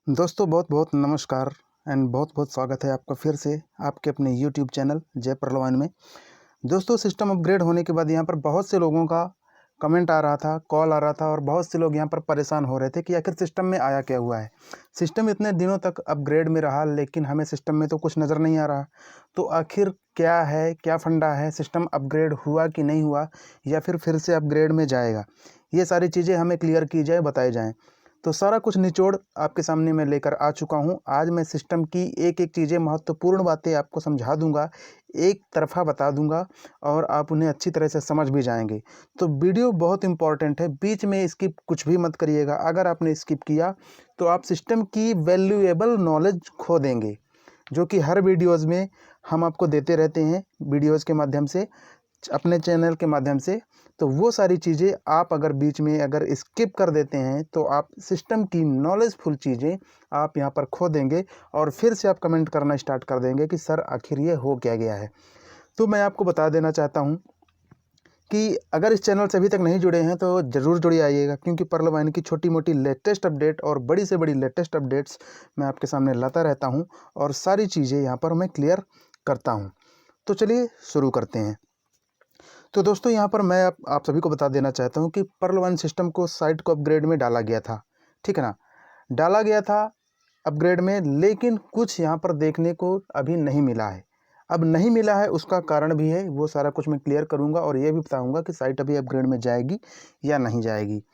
दोस्तों बहुत बहुत नमस्कार एंड बहुत बहुत स्वागत है आपका फिर से आपके अपने यूट्यूब चैनल जय परलवान में। दोस्तों सिस्टम अपग्रेड होने के बाद यहाँ पर बहुत से लोगों का कमेंट आ रहा था, कॉल आ रहा था और बहुत से लोग यहाँ पर परेशान हो रहे थे कि आखिर सिस्टम में आया क्या हुआ है। सिस्टम इतने दिनों तक अपग्रेड में रहा लेकिन हमें सिस्टम में तो कुछ नज़र नहीं आ रहा। तो आखिर क्या है, क्या फंडा है, सिस्टम अपग्रेड हुआ कि नहीं हुआ या फिर से अपग्रेड में जाएगा, ये सारी चीज़ें हमें क्लियर की जाए, बताई जाएँ। तो सारा कुछ निचोड़ आपके सामने मैं लेकर आ चुका हूँ। आज मैं सिस्टम की एक-एक चीज़ें, महत्वपूर्ण बातें आपको समझा दूँगा, एक तरफ़ा बता दूँगा और आप उन्हें अच्छी तरह से समझ भी जाएँगे। तो वीडियो बहुत इम्पोर्टेंट है, बीच में स्किप कुछ भी मत करिएगा। अगर आपने स्किप किया तो आप सिस्टम की वैल्यूएबल नॉलेज खो देंगे, जो कि हर वीडियोज़ में हम आपको देते रहते हैं, वीडियोज़ के माध्यम से, अपने चैनल के माध्यम से। तो वो सारी चीज़ें आप अगर बीच में अगर स्किप कर देते हैं तो आप सिस्टम की नॉलेजफुल चीज़ें आप यहाँ पर खो देंगे और फिर से आप कमेंट करना स्टार्ट कर देंगे कि सर आखिर ये हो क्या गया है। तो मैं आपको बता देना चाहता हूँ कि अगर इस चैनल से अभी तक नहीं जुड़े हैं तो ज़रूर जुड़िए आइएगा, क्योंकि परलवाइन की छोटी-मोटी लेटेस्ट अपडेट और बड़ी से बड़ी लेटेस्ट अपडेट्स मैं आपके सामने लाता रहता हूँ और सारी चीज़ें यहाँ पर मैं क्लियर करता हूँ। तो चलिए शुरू करते हैं। तो दोस्तों यहाँ पर मैं आप सभी को बता देना चाहता हूँ कि पर्ल 1 सिस्टम को साइट को अपग्रेड में डाला गया था, ठीक है ना? डाला गया था अपग्रेड में, लेकिन कुछ यहाँ पर देखने को अभी नहीं मिला है। अब नहीं मिला है उसका कारण भी है, वो सारा कुछ मैं क्लियर करूँगा और ये भी बताऊँगा कि साइट अभी अपग्रेड में जाएगी या नहीं जाएगी।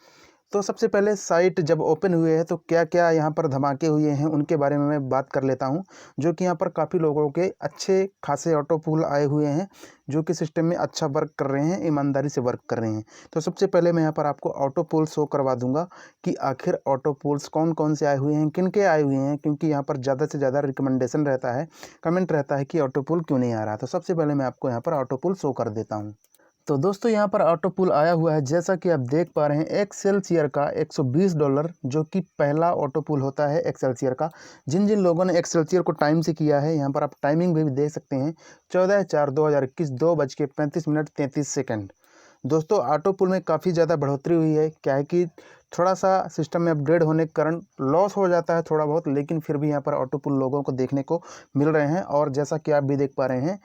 तो सबसे पहले साइट जब ओपन हुए हैं तो क्या-क्या यहाँ पर धमाके हुए हैं उनके बारे में मैं बात कर लेता हूँ, जो कि यहाँ पर काफ़ी लोगों के अच्छे खासे ऑटो पुल आए हुए हैं, जो कि सिस्टम में अच्छा वर्क कर रहे हैं, ईमानदारी से वर्क कर रहे हैं। तो सबसे पहले मैं यहाँ पर आपको ऑटो पुल शो करवा दूँगा कि आखिर ऑटो पुल्स कौन-कौन से आए हुए हैं, किनके आए हुए हैं, क्योंकि यहाँ पर ज़्यादा से ज़्यादा रिकमेंडेशन रहता है, कमेंट रहता है कि ऑटो पुल क्यों नहीं आ रहा। तो सबसे पहले मैं आपको यहाँ पर ऑटो पुल शो कर देता हूँ। तो दोस्तों यहाँ पर ऑटो पुल आया हुआ है, जैसा कि आप देख पा रहे हैं, एक्सेलसियर का $120, जो कि पहला ऑटो पुल होता है एक्सेलसियर का। जिन जिन लोगों ने एक्सेलसियर को टाइम से किया है, यहाँ पर आप टाइमिंग भी देख सकते हैं, 14/4/2021 2:35:33। दोस्तों ऑटो पुल में काफ़ी ज़्यादा बढ़ोतरी हुई है। क्या है कि थोड़ा सा सिस्टम में अपग्रेड होने के कारण लॉस हो जाता है थोड़ा बहुत, लेकिन फिर भी यहाँ पर ऑटो पुल लोगों को देखने को मिल रहे हैं। और जैसा कि आप भी देख पा रहे हैं,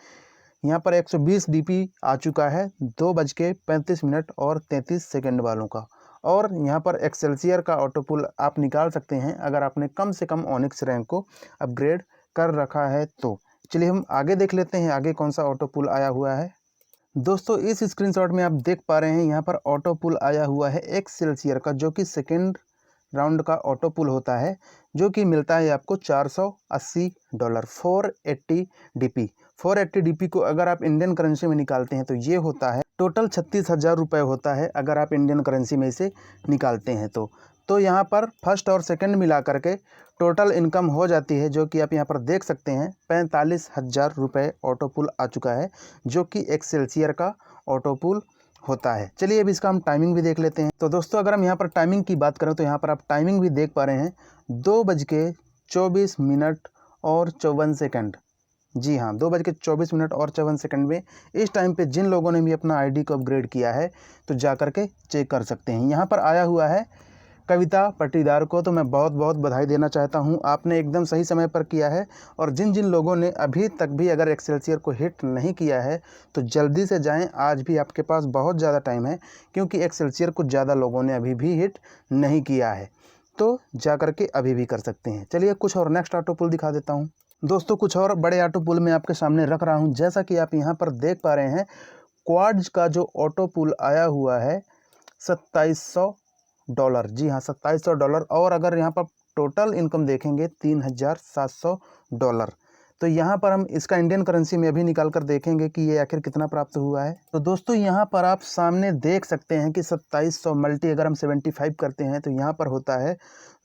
यहाँ पर 120 डीपी आ चुका है 2:35:33 वालों का। और यहाँ पर एक्सेलसियर का ऑटो पुल आप निकाल सकते हैं अगर आपने कम से कम ओनिक्स रैंक को अपग्रेड कर रखा है तो। चलिए हम आगे देख लेते हैं आगे कौन सा ऑटो पुल आया हुआ है। दोस्तों इस स्क्रीनशॉट में आप देख पा रहे हैं, यहाँ पर ऑटो पुल आया हुआ है एक्सेलसियर का, जो कि सेकेंड राउंड का ऑटो पुल होता है, जो कि मिलता है आपको $480 480 डीपी। 480 डीपी को अगर आप इंडियन करेंसी में निकालते हैं तो ये होता है टोटल 36,000 रुपये होता है, अगर आप इंडियन करेंसी में इसे निकालते हैं तो यहाँ पर फर्स्ट और सेकंड मिला करके टोटल इनकम हो जाती है, जो कि आप यहाँ पर देख सकते हैं 45,000 रुपये ऑटो पुल आ चुका है, जो कि एक्सेलसियर का ऑटो पुल होता है। चलिए अब इसका हम टाइमिंग भी देख लेते हैं। तो दोस्तों अगर हम यहाँ पर टाइमिंग की बात करें तो यहाँ पर आप टाइमिंग भी देख पा रहे हैं, 2:24 और 54। जी हाँ, 2:24 और 54 में इस टाइम पे जिन लोगों ने भी अपना आईडी को अपग्रेड किया है तो जा कर के चेक कर सकते हैं। यहाँ पर आया हुआ है कविता पट्टीदार को, तो मैं बहुत बहुत बधाई देना चाहता हूँ, आपने एकदम सही समय पर किया है। और जिन जिन लोगों ने अभी तक भी अगर एक्सेलसियर को हिट नहीं किया है तो जल्दी से जाएं, आज भी आपके पास बहुत ज़्यादा टाइम है, क्योंकि एक्सेलसियर को ज़्यादा लोगों ने अभी भी हिट नहीं किया है, तो जा कर के अभी भी कर सकते हैं। चलिए कुछ और नेक्स्ट ऑटो पुल दिखा देता हूँ। दोस्तों कुछ और बड़े ऑटो पुल मैं आपके सामने रख रहा हूँ, जैसा कि आप यहाँ पर देख पा रहे हैं, क्वाड्स का जो ऑटो पुल आया हुआ है $2700। जी हाँ, $2700। और अगर यहाँ पर टोटल इनकम देखेंगे $3700। तो यहाँ पर हम इसका इंडियन करेंसी में अभी निकाल कर देखेंगे कि ये आखिर कितना प्राप्त हुआ है। तो दोस्तों यहाँ पर आप सामने देख सकते हैं कि 2700 मल्टी अगर हम 75 करते हैं तो यहाँ पर होता है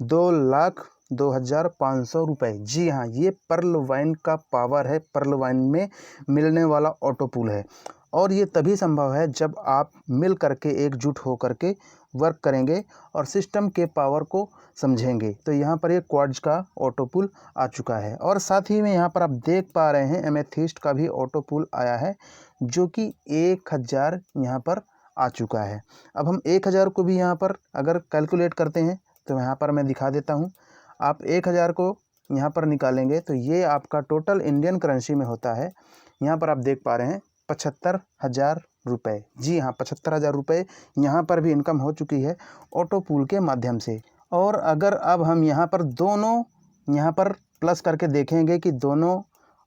2,02,500 रुपये। जी हाँ, ये पर्ल वाइन का पावर है, पर्ल वाइन में मिलने वाला ऑटो पुल है। और ये तभी संभव है जब आप मिल करके एकजुट हो करके वर्क करेंगे और सिस्टम के पावर को समझेंगे। तो यहाँ पर ये क्वाड्स का ऑटो पुल आ चुका है। और साथ ही में यहाँ पर आप देख पा रहे हैं एमेथिस्ट का भी ऑटो पुल आया है, जो कि 1000 यहाँ पर आ चुका है। अब हम 1000 को भी यहाँ पर अगर कैलकुलेट करते हैं तो यहाँ पर मैं दिखा देता हूँ। आप 1000 को यहाँ पर निकालेंगे तो ये आपका टोटल इंडियन करेंसी में होता है, यहाँ पर आप देख पा रहे हैं 75,000 रुपये। जी हाँ, 75,000 रुपये यहाँ पर भी इनकम हो चुकी है ऑटो पूल के माध्यम से। और अगर अब हम यहाँ पर दोनों यहाँ पर प्लस करके देखेंगे कि दोनों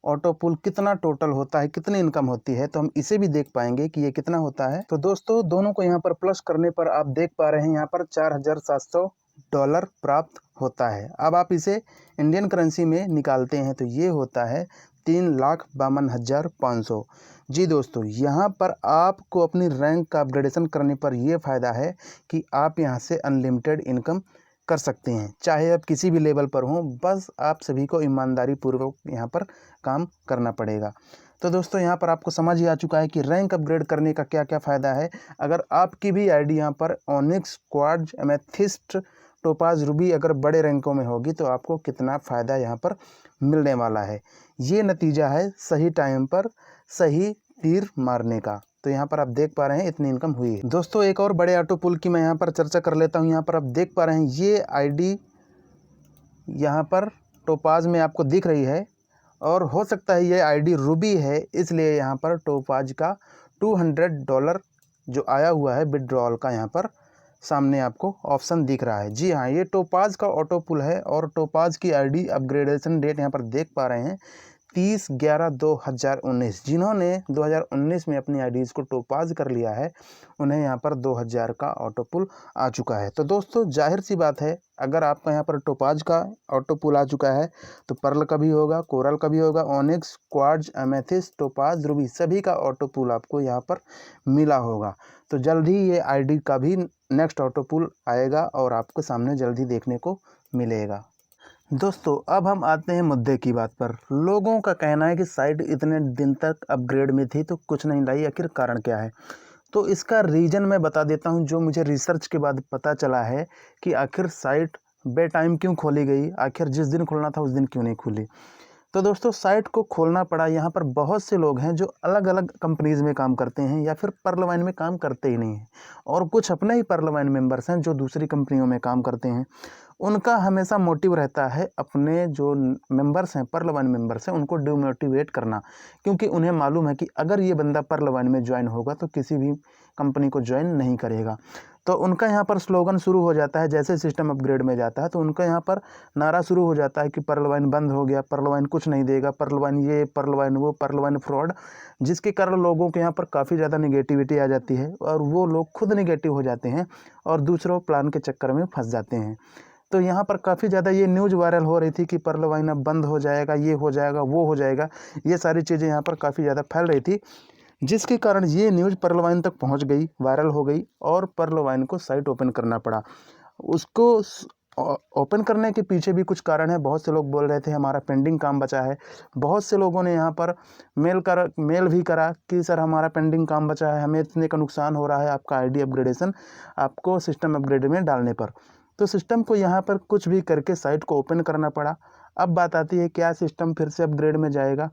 ऑटो पूल कितना टोटल होता है, कितनी इनकम होती है, तो हम इसे भी देख पाएंगे कि ये कितना होता है। तो दोस्तों दोनों को यहाँ पर प्लस करने पर आप देख पा रहे हैं यहाँ पर $4,700 प्राप्त होता है। अब आप इसे इंडियन करेंसी में निकालते हैं तो ये होता है 3,52,500। जी दोस्तों, यहाँ पर आपको अपनी रैंक का अपग्रेडेशन करने पर यह फ़ायदा है कि आप यहाँ से अनलिमिटेड इनकम कर सकते हैं, चाहे आप किसी भी लेवल पर हों, बस आप सभी को ईमानदारी पूर्वक यहाँ पर काम करना पड़ेगा। तो दोस्तों यहाँ पर आपको समझ ही आ चुका है कि रैंक अपग्रेड करने का क्या क्या फ़ायदा है। अगर आपकी भी आईडी यहाँ पर onyx, quartz, amethyst, topaz, Ruby अगर बड़े रैंकों में होगी तो आपको कितना फ़ायदा यहाँ पर मिलने वाला है। ये नतीजा है सही टाइम पर सही तीर मारने का। तो यहाँ पर आप देख पा रहे हैं इतनी इनकम हुई है। दोस्तों एक और बड़े ऑटो पूल की मैं यहाँ पर चर्चा कर लेता हूँ। यहाँ पर आप देख पा रहे हैं ये आईडी यहाँ पर टोपाज में आपको दिख रही है, और हो सकता है ये आईडी रूबी है, इसलिए यहाँ पर टोपाज का $200 जो आया हुआ है विड्रॉल का यहाँ पर सामने आपको ऑप्शन दिख रहा है। जी हाँ, ये टोपाज का ऑटो पुल है और टोपाज की आईडी अपग्रेडेशन डेट यहाँ पर देख पा रहे हैं 30/11/2019। जिन्होंने 2019 में अपनी आईडीज़ को टोपाज कर लिया है उन्हें यहाँ पर 2000 का ऑटो पुल आ चुका है। तो दोस्तों जाहिर सी बात है, अगर आपका यहाँ पर टोपाज का ऑटो पुल आ चुका है तो पर्ल का भी होगा, कोरल का भी होगा, onyx, quartz, amethyst, topaz, Ruby सभी का ऑटो पुल आपको यहाँ पर मिला होगा। तो जल्द ही ये आईडी का भी नेक्स्ट ऑटो पुल आएगा और आपको सामने जल्दी देखने को मिलेगा। दोस्तों अब हम आते हैं मुद्दे की बात पर। लोगों का कहना है कि साइट इतने दिन तक अपग्रेड में थी तो कुछ नहीं लाई, आखिर कारण क्या है? तो इसका रीज़न मैं बता देता हूं, जो मुझे रिसर्च के बाद पता चला है कि आखिर साइट बे टाइम क्यों खोली गई, आखिर जिस दिन खोलना था उस दिन क्यों नहीं खुली। तो दोस्तों साइट को खोलना पड़ा, यहाँ पर बहुत से लोग हैं जो अलग अलग कंपनीज़ में काम करते हैं या फिर पर्लवाइन में काम करते ही नहीं हैं, और कुछ अपने ही पर्लवाइन मेंबर्स हैं जो दूसरी कंपनियों में काम करते हैं। उनका हमेशा मोटिव रहता है अपने जो मेंबर्स हैं, पर्लवाइन मेंबर्स हैं, उनको डिमोटिवेट करना, क्योंकि उन्हें मालूम है कि अगर ये बंदा पर्लवाइन में ज्वाइन होगा तो किसी भी कंपनी को ज्वाइन नहीं करेगा। तो उनका यहाँ पर स्लोगन शुरू हो जाता है, जैसे सिस्टम अपग्रेड में जाता है तो उनका यहाँ पर नारा शुरू हो जाता है कि पर्लवाइन बंद हो गया, पर्लवाइन कुछ नहीं देगा, पर्लवाइन ये, पर्लवाइन वो, पर्लवाइन फ्रॉड, जिसके कारण लोगों के यहाँ पर काफ़ी ज़्यादा निगेटिविटी आ जाती है और वो लोग खुद निगेटिव हो जाते हैं और दूसरों प्लान के चक्कर में फंस जाते हैं। तो यहाँ पर काफ़ी ज़्यादा ये न्यूज़ वायरल हो रही थी कि पर्लवाइन अब बंद हो जाएगा, ये हो जाएगा, वो हो जाएगा, ये सारी चीज़ें यहाँ पर काफ़ी ज़्यादा फैल रही थी, जिसके कारण ये न्यूज़ पर्लवाइन तक पहुँच गई, वायरल हो गई और पर्लवाइन को साइट ओपन करना पड़ा। उसको ओपन करने के पीछे भी कुछ कारण है। बहुत से लोग बोल रहे थे हमारा पेंडिंग काम बचा है। बहुत से लोगों ने यहाँ पर मेल भी करा कि सर हमारा पेंडिंग काम बचा है, हमें इतने का नुकसान हो रहा है आपका आईडी अपग्रेडेशन आपको सिस्टम अपग्रेड में डालने पर। तो सिस्टम को यहाँ पर कुछ भी करके साइट को ओपन करना पड़ा। अब बात आती है क्या सिस्टम फिर से अपग्रेड में जाएगा।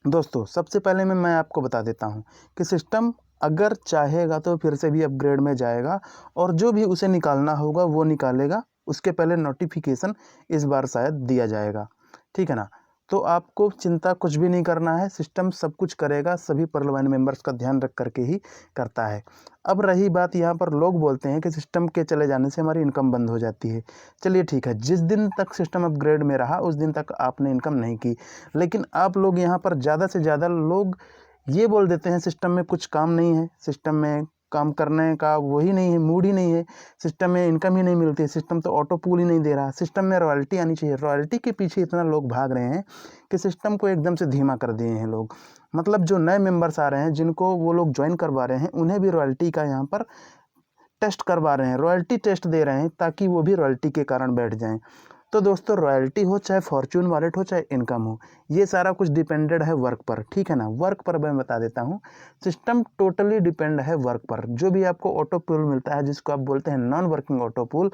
दोस्तों सबसे पहले मैं आपको बता देता हूँ कि सिस्टम अगर चाहेगा तो फिर से भी अपग्रेड में जाएगा और जो भी उसे निकालना होगा वो निकालेगा। उसके पहले नोटिफिकेशन इस बार शायद दिया जाएगा, ठीक है ना। तो आपको चिंता कुछ भी नहीं करना है, सिस्टम सब कुछ करेगा, सभी पर्लवाइन मेंबर्स का ध्यान रख करके ही करता है। अब रही बात, यहाँ पर लोग बोलते हैं कि सिस्टम के चले जाने से हमारी इनकम बंद हो जाती है। चलिए ठीक है, जिस दिन तक सिस्टम अपग्रेड में रहा उस दिन तक आपने इनकम नहीं की, लेकिन आप लोग यहाँ पर ज़्यादा से ज़्यादा लोग ये बोल देते हैं सिस्टम में कुछ काम नहीं है, सिस्टम में काम करने का वही नहीं है, मूड ही नहीं है, सिस्टम में इनकम ही नहीं मिलती है, सिस्टम तो ऑटो पूल ही नहीं दे रहा, सिस्टम में रॉयल्टी आनी चाहिए। रॉयल्टी के पीछे इतना लोग भाग रहे हैं कि सिस्टम को एकदम से धीमा कर दिए हैं लोग। मतलब जो नए मेंबर्स आ रहे हैं जिनको वो लोग ज्वाइन करवा रहे हैं उन्हें भी रॉयल्टी का यहाँ पर टेस्ट करवा रहे हैं, रॉयल्टी टेस्ट दे रहे हैं ताकि वो भी रॉयल्टी के कारण बैठ जाएं। तो दोस्तों रॉयल्टी हो चाहे फॉर्चून वॉलेट हो चाहे इनकम हो, ये सारा कुछ डिपेंडेड है वर्क पर, ठीक है ना। वर्क पर मैं बता देता हूँ, सिस्टम टोटली डिपेंड है वर्क पर। जो भी आपको ऑटो पूल मिलता है जिसको आप बोलते हैं नॉन वर्किंग ऑटो पूल,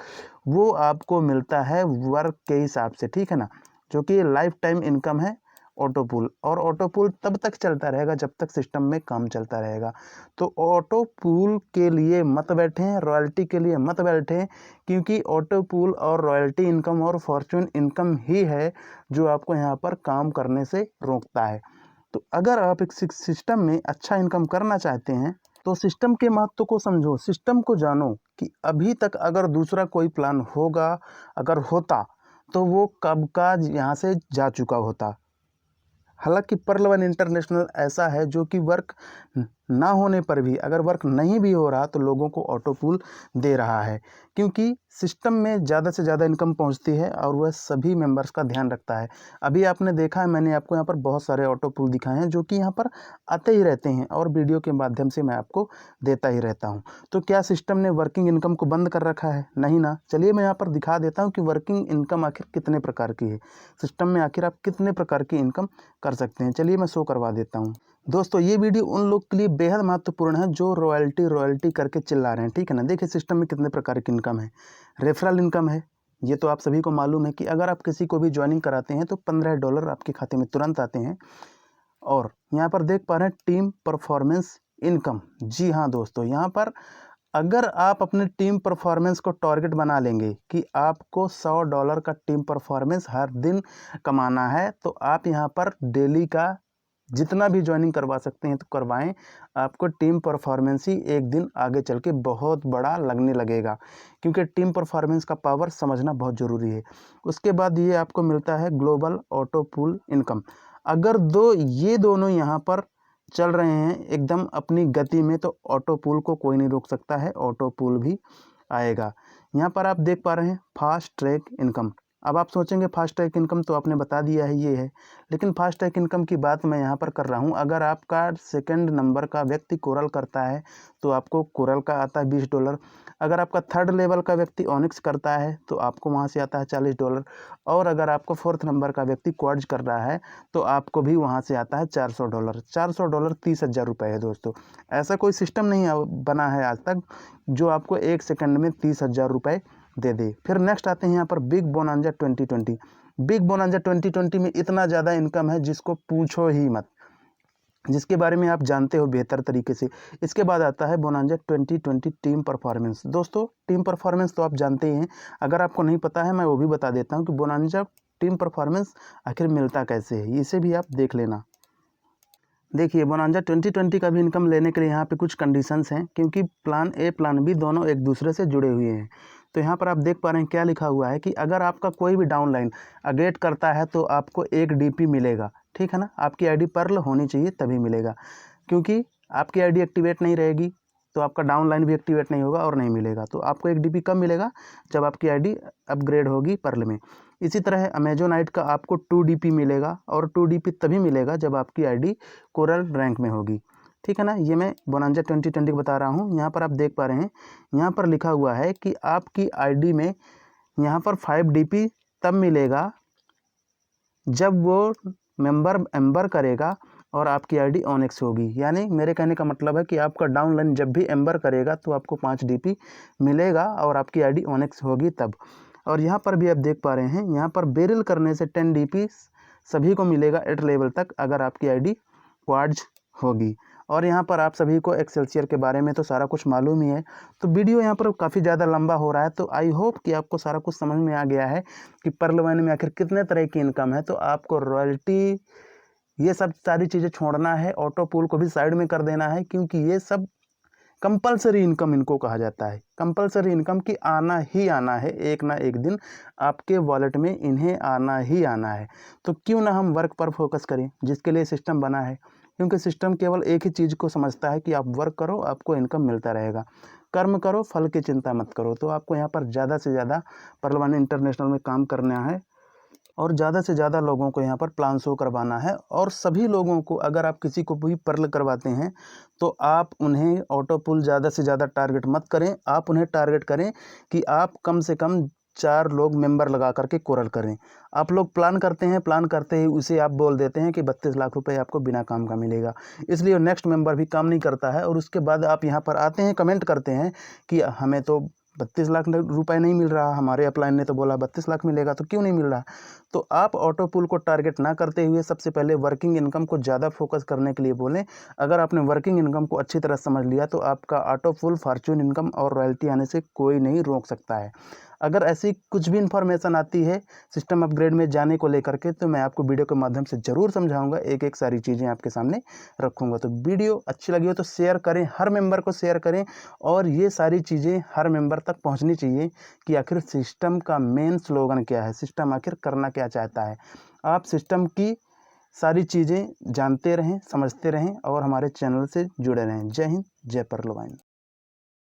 वो आपको मिलता है वर्क के हिसाब से, ठीक है ना, जो कि लाइफ टाइम इनकम है ऑटो पूल, और ऑटो पूल तब तक चलता रहेगा जब तक सिस्टम में काम चलता रहेगा। तो ऑटो पूल के लिए मत बैठें, रॉयल्टी के लिए मत बैठें, क्योंकि ऑटो पूल और रॉयल्टी इनकम और फॉर्चून इनकम ही है जो आपको यहाँ पर काम करने से रोकता है। तो अगर आप एक सिस्टम में अच्छा इनकम करना चाहते हैं तो सिस्टम के महत्व को समझो, सिस्टम को जानो कि अभी तक अगर दूसरा कोई प्लान होगा, अगर होता तो वो कब का यहाँ से जा चुका होता। हालांकि पर्ल वन इंटरनेशनल ऐसा है जो कि वर्क ना होने पर भी, अगर वर्क नहीं भी हो रहा तो लोगों को ऑटो पूल दे रहा है, क्योंकि सिस्टम में ज़्यादा से ज़्यादा इनकम पहुंचती है और वह सभी मेंबर्स का ध्यान रखता है। अभी आपने देखा है, मैंने आपको यहाँ पर बहुत सारे ऑटो पूल दिखाए हैं जो कि यहाँ पर आते ही रहते हैं और वीडियो के माध्यम से मैं आपको देता ही रहता हूँ। तो क्या सिस्टम ने वर्किंग इनकम को बंद कर रखा है? नहीं ना। चलिए मैं यहाँ पर दिखा देता हूँ कि वर्किंग इनकम आखिर कितने प्रकार की है, सिस्टम में आखिर आप कितने प्रकार की इनकम कर सकते हैं। चलिए मैं शो करवा देता हूँ। दोस्तों ये वीडियो उन लोग के लिए बेहद महत्वपूर्ण है जो रॉयल्टी करके चिल्ला रहे हैं, ठीक है ना। देखिए सिस्टम में कितने प्रकार की इनकम है। रेफरल इनकम है, ये तो आप सभी को मालूम है कि अगर आप किसी को भी ज्वाइनिंग कराते हैं तो $15 आपके खाते में तुरंत आते हैं। और यहाँ पर देख पा रहे हैं टीम परफॉर्मेंस इनकम। जी हाँ दोस्तों, यहाँ पर अगर आप अपने टीम परफॉर्मेंस को टारगेट बना लेंगे कि आपको $100 का टीम परफॉर्मेंस हर दिन कमाना है, तो आप यहाँ पर डेली का जितना भी ज्वाइनिंग करवा सकते हैं तो करवाएं। आपको टीम परफॉर्मेंस ही एक दिन आगे चल के बहुत बड़ा लगने लगेगा, क्योंकि टीम परफॉर्मेंस का पावर समझना बहुत ज़रूरी है। उसके बाद ये आपको मिलता है ग्लोबल ऑटो पूल इनकम। अगर ये दोनों यहाँ पर चल रहे हैं एकदम अपनी गति में तो ऑटो पूल को कोई नहीं रोक सकता है, ऑटो पूल भी आएगा। यहाँ पर आप देख पा रहे हैं फास्ट ट्रैक इनकम। अब आप सोचेंगे फास्ट ट्रैक इनकम तो आपने बता दिया है, ये है, लेकिन फास्ट ट्रैक इनकम की बात मैं यहाँ पर कर रहा हूँ। अगर आपका सेकंड नंबर का व्यक्ति कोरल करता है तो आपको कोरल का आता है $20। अगर आपका थर्ड लेवल का व्यक्ति ऑनिक्स करता है तो आपको वहाँ से आता है $40। और अगर आपको फोर्थ नंबर का व्यक्ति क्वार्ट्ज कर रहा है तो आपको भी वहाँ से आता है $400। $400 30,000 रुपये है दोस्तों। ऐसा कोई सिस्टम नहीं बना है आज तक जो आपको 1 सेकंड में 30,000 रुपये दे दे। फिर नेक्स्ट आते हैं यहाँ पर बिग बोनांजा 2020। बिग बोनांजा 2020 में इतना ज़्यादा इनकम है जिसको पूछो ही मत, जिसके बारे में आप जानते हो बेहतर तरीके से। इसके बाद आता है बोनांजा 2020 टीम परफॉर्मेंस। दोस्तों टीम परफॉर्मेंस तो आप जानते ही हैं, अगर आपको नहीं पता है मैं वो भी बता देता हूँ कि बोनांजा टीम परफॉर्मेंस आखिर मिलता कैसे है, इसे भी आप देख लेना। देखिए बोनांजा 2020 का भी इनकम लेने के लिए यहाँ पे कुछ कंडीशंस हैं, क्योंकि प्लान ए प्लान बी दोनों एक दूसरे से जुड़े हुए हैं। तो यहाँ पर आप देख पा रहे हैं क्या लिखा हुआ है कि अगर आपका कोई भी डाउनलाइन अगेट करता है तो आपको 1 DP मिलेगा, ठीक है ना। आपकी आईडी पर्ल होनी चाहिए तभी मिलेगा, क्योंकि आपकी आईडी एक्टिवेट नहीं रहेगी तो आपका डाउनलाइन भी एक्टिवेट नहीं होगा और नहीं मिलेगा। तो आपको 1 DP कब मिलेगा? जब आपकी आईडी अपग्रेड होगी पर्ल में। इसी तरह अमेजोनाइट का आपको 2 DP मिलेगा, और 2 DP तभी मिलेगा जब आपकी आईडी कोरल रैंक में होगी, ठीक है ना। ये मैं बोनांजा 2020 बता रहा हूँ। यहाँ पर आप देख पा रहे हैं, यहाँ पर लिखा हुआ है कि आपकी आईडी में यहाँ पर 5 DP तब मिलेगा जब वो मेंबर एम्बर करेगा और आपकी आईडी ऑनिक्स होगी। यानी मेरे कहने का मतलब है कि आपका डाउनलाइन जब भी एम्बर करेगा तो आपको 5 DP मिलेगा और आपकी आईडी ऑनिक्स होगी तब। और यहाँ पर भी आप देख पा रहे हैं, यहाँ पर बेरिल करने से 10 DP सभी को मिलेगा 8 लेवल तक अगर आपकी आईडी क्वार्ट्ज होगी। और यहाँ पर आप सभी को एक्सेल्सियर के बारे में तो सारा कुछ मालूम ही है। तो वीडियो यहाँ पर काफ़ी ज़्यादा लंबा हो रहा है, तो आई होप कि आपको सारा कुछ समझ में आ गया है कि पर्ल वन में आखिर कितने तरह की इनकम है। तो आपको रॉयल्टी ये सब सारी चीज़ें छोड़ना है, ऑटो पूल को भी साइड में कर देना है, क्योंकि ये सब कंपलसरी इनकम इनको कहा जाता है। कंपलसरी इनकम की आना ही आना है, एक ना एक दिन आपके वॉलेट में इन्हें आना ही आना है। तो क्यों ना हम वर्क पर फोकस करें, जिसके लिए सिस्टम बना है, क्योंकि सिस्टम केवल एक ही चीज़ को समझता है कि आप वर्क करो आपको इनकम मिलता रहेगा, कर्म करो फल की चिंता मत करो। तो आपको यहाँ पर ज़्यादा से ज़्यादा पर्ल वन इंटरनेशनल में काम करना है और ज़्यादा से ज़्यादा लोगों को यहाँ पर प्लान शो करवाना है। और सभी लोगों को, अगर आप किसी को भी पर्ल करवाते हैं तो आप उन्हें ऑटो पुल ज़्यादा से ज़्यादा टारगेट मत करें, आप उन्हें टारगेट करें कि आप कम से कम 4 लोग मेंबर लगा करके कोरल करें। आप लोग प्लान करते हैं, प्लान करते ही उसे आप बोल देते हैं कि 32 लाख रुपए आपको बिना काम का मिलेगा, इसलिए नेक्स्ट मेंबर भी काम नहीं करता है। और उसके बाद आप यहाँ पर आते हैं, कमेंट करते हैं कि हमें तो 32 लाख रुपए नहीं मिल रहा, हमारे अपलाइन ने तो बोला 32 लाख मिलेगा, तो क्यों नहीं मिल रहा? तो आप ऑटो पुल को टारगेट ना करते हुए सबसे पहले वर्किंग इनकम को ज़्यादा फोकस करने के लिए बोलें। अगर आपने वर्किंग इनकम को अच्छी तरह समझ लिया तो आपका ऑटो पुल, फॉर्च्यून इनकम और रॉयल्टी आने से कोई नहीं रोक सकता है। अगर ऐसी कुछ भी इन्फॉर्मेशन आती है सिस्टम अपग्रेड में जाने को लेकर के, तो मैं आपको वीडियो के माध्यम से ज़रूर समझाऊंगा, एक एक सारी चीज़ें आपके सामने रखूंगा। तो वीडियो अच्छी लगी हो तो शेयर करें, हर मेंबर को शेयर करें, और ये सारी चीज़ें हर मेंबर तक पहुंचनी चाहिए कि आखिर सिस्टम का मेन स्लोगन क्या है, सिस्टम आखिर करना क्या चाहता है। आप सिस्टम की सारी चीज़ें जानते रहें, समझते रहें और हमारे चैनल से जुड़े रहें। जय हिंद, जय परलवाइन।